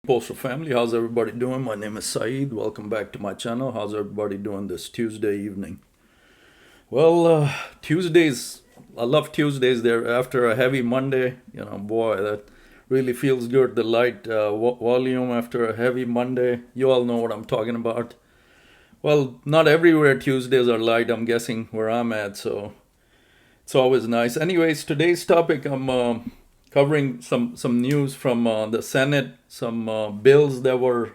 Postal family, how's everybody doing? My name is SYED. Welcome back to my channel. How's everybody doing this Tuesday evening? Well, Tuesdays, I love Tuesdays. There after a heavy Monday. Boy, that really feels good. The light volume after a heavy Monday. You all know what I'm talking about. Well, not everywhere Tuesdays are light. I'm guessing where I'm at, so it's always nice. Anyways, today's topic, I'm covering some news from the Senate, some bills that were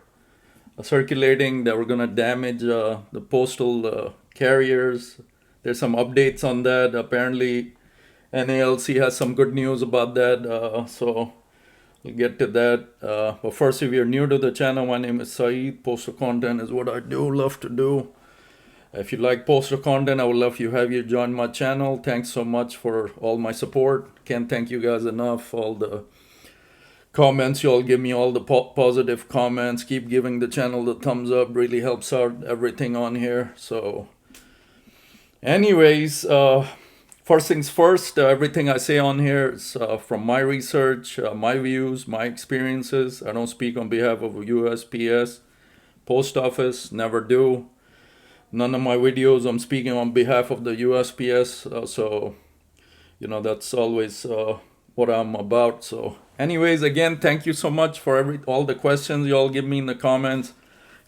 circulating that were going to damage the postal carriers. There's some updates on that. Apparently, NALC has some good news about that, so we'll get to that. But first, if you're new to the channel, my name is Saeed. Postal content is what I do, love to do. If you like postal content, I would love you have you join my channel. Thanks so much for all my support. Can't thank you guys enough. All the comments you all give me, all the positive comments. Keep giving the channel the thumbs up. Really helps out everything on here. So, anyways, first things first. Everything I say on here is from my research, my views, my experiences. I don't speak on behalf of USPS, post office. Never do. None of my videos I'm speaking on behalf of the USPS, so that's always what I'm about. So anyways, again, thank you so much for all the questions you all give me in the comments.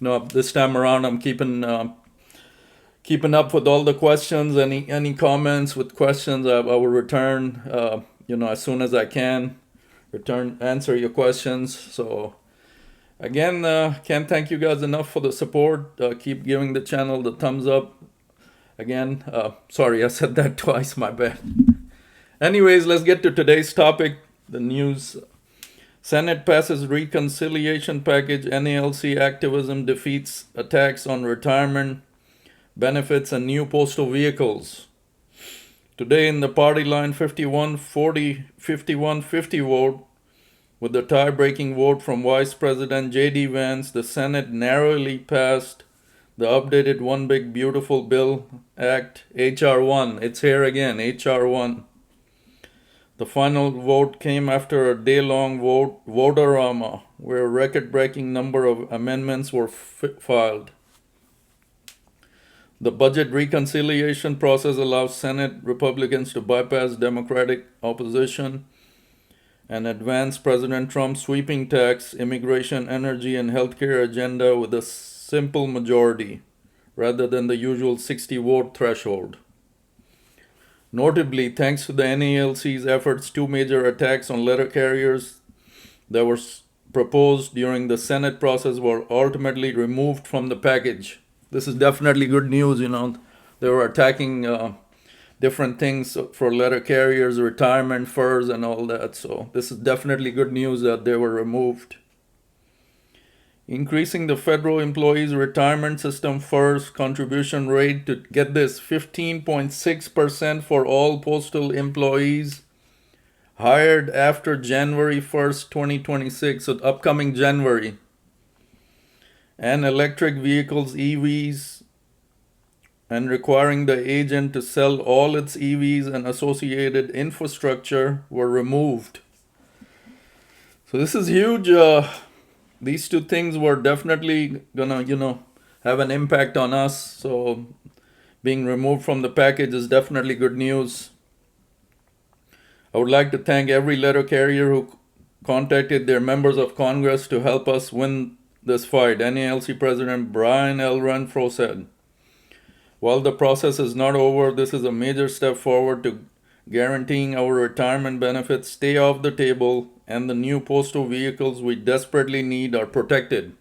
This time around I'm keeping up with all the questions. Any comments with questions, I will return as soon as I can answer your questions. So again, can't thank you guys enough for the support. Keep giving the channel the thumbs up. Again, sorry, I said that twice, my bad. Anyways, let's get to today's topic, the news. Senate passes reconciliation package. NALC activism defeats attacks on retirement benefits and new postal vehicles. Today in the party line 51-40, 51-50 vote, with the tie-breaking vote from Vice President J.D. Vance, the Senate narrowly passed the updated One Big Beautiful Bill Act, H.R. 1. It's here again, H.R. 1. The final vote came after a day-long vote-orama, where a record-breaking number of amendments were filed. The budget reconciliation process allows Senate Republicans to bypass Democratic opposition and advance President Trump's sweeping tax, immigration, energy, and healthcare agenda with a simple majority, rather than the usual 60-vote threshold. Notably, thanks to the NALC's efforts, two major attacks on letter carriers that were proposed during the Senate process were ultimately removed from the package. This is definitely good news. They were attacking different things for letter carriers, retirement, FERS, and all that. So this is definitely good news that they were removed. Increasing the federal employees' retirement system FERS contribution rate to, get this, 15.6% for all postal employees hired after January 1st, 2026, so upcoming January. And electric vehicles, EVs, and requiring the agent to sell all its EVs and associated infrastructure were removed. So this is huge. These two things were definitely gonna, have an impact on us. So being removed from the package is definitely good news. I would like to thank every letter carrier who contacted their members of Congress to help us win this fight. NALC President Brian L. Renfore said, "While the process is not over, this is a major step forward to guaranteeing our retirement benefits stay off the table and the new postal vehicles we desperately need are protected.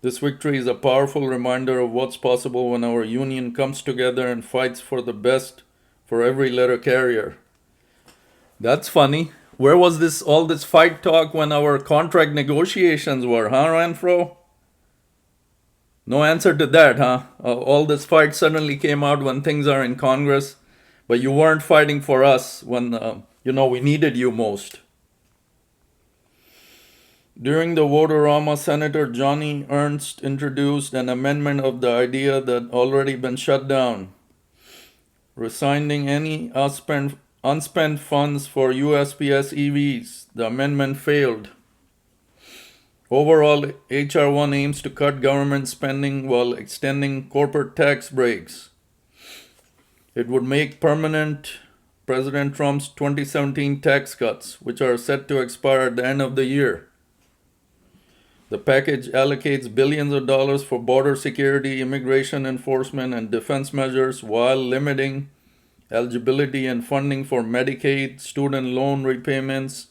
This victory is a powerful reminder of what's possible when our union comes together and fights for the best for every letter carrier." That's funny. Where was all this fight talk when our contract negotiations were, huh, Renfro? No answer to that, huh? All this fight suddenly came out when things are in Congress, but you weren't fighting for us when, we needed you most. During the vote-orama, Senator Johnny Ernst introduced an amendment of the idea that already been shut down, rescinding any unspent funds for USPS EVs. The amendment failed. Overall, HR 1 aims to cut government spending while extending corporate tax breaks. It would make permanent President Trump's 2017 tax cuts, which are set to expire at the end of the year. The package allocates billions of dollars for border security, immigration enforcement, and defense measures while limiting eligibility and funding for Medicaid, student loan repayments,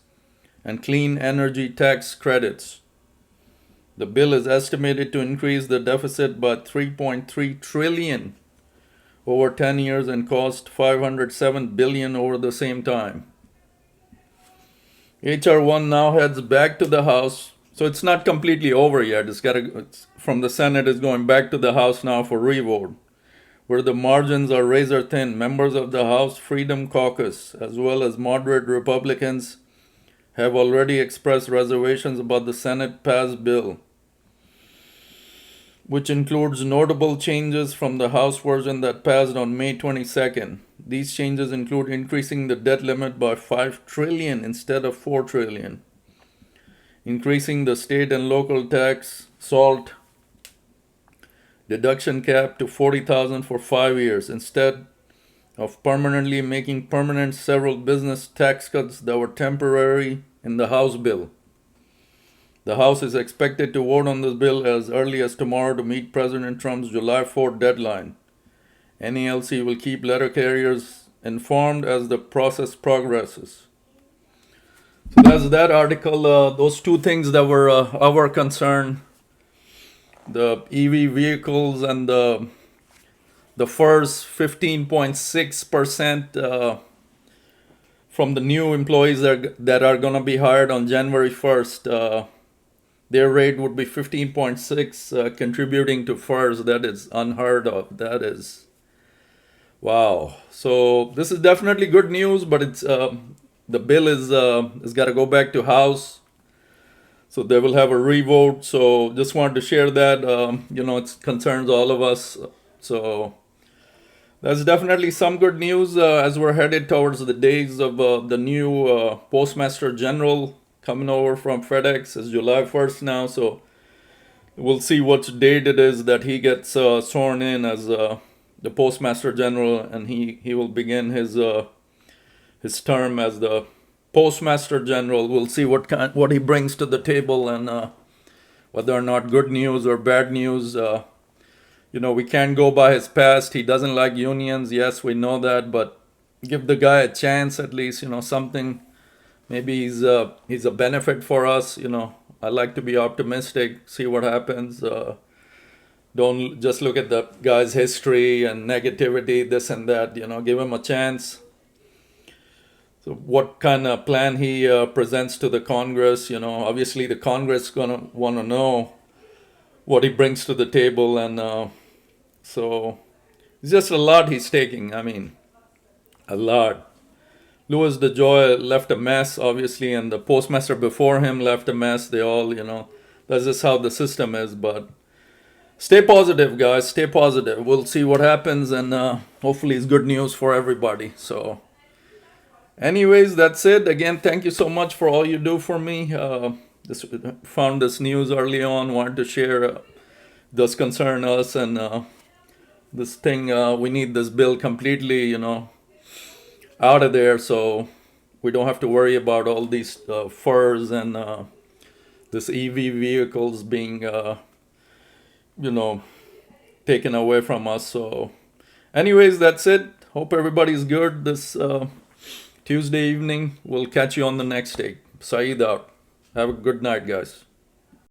and clean energy tax credits. The bill is estimated to increase the deficit by $3.3 trillion over 10 years and cost $507 billion over the same time. HR 1 now heads back to the House, so it's not completely over yet. It's from the Senate, it's going back to the House now for revote, where the margins are razor thin. Members of the House Freedom Caucus, as well as moderate Republicans, have already expressed reservations about the Senate-passed bill, which includes notable changes from the House version that passed on May 22nd. These changes include increasing the debt limit by $5 trillion instead of $4 trillion, increasing the state and local tax SALT deduction cap to $40,000 for 5 years instead of permanently making permanent several business tax cuts that were temporary in the House bill. The House is expected to vote on this bill as early as tomorrow to meet President Trump's July 4th deadline. NALC will keep letter carriers informed as the process progresses. So that's that article. Those two things that were our concern: the EV vehicles and the first 15.6% from the new employees that are going to be hired on January 1st. Their rate would be 15.6, contributing to FERS. That is unheard of. That is, wow. So this is definitely good news, but it's the bill is got to go back to House, so they will have a revote. So just wanted to share that. It concerns all of us. So that's definitely some good news as we're headed towards the days of the new Postmaster General coming over from FedEx. Is July 1st now, so we'll see what date it is that he gets sworn in as the Postmaster General, and he will begin his term as the Postmaster General. We'll see what he brings to the table, and whether or not good news or bad news. We can't go by his past. He doesn't like unions. Yes, we know that, but give the guy a chance at least. Something. Maybe he's a benefit for us. I like to be optimistic, see what happens. Don't just look at the guy's history and negativity, this and that. Give him a chance. So what kind of plan he presents to the Congress? Obviously the Congress is going to want to know what he brings to the table. And so it's just a lot he's taking. I mean, a lot. Louis DeJoy left a mess, obviously, and the postmaster before him left a mess. They all, that's just how the system is. But stay positive, guys. Stay positive. We'll see what happens, and hopefully it's good news for everybody. So anyways, that's it. Again, thank you so much for all you do for me. Found this news early on, wanted to share. Does concern us, and this thing, we need this bill completely, out of there, so we don't have to worry about all these FERS and this EV vehicles being taken away from us. So anyways, that's it. Hope everybody's good this Tuesday evening. We'll catch you on the next day. SYED out. Have a good night, guys.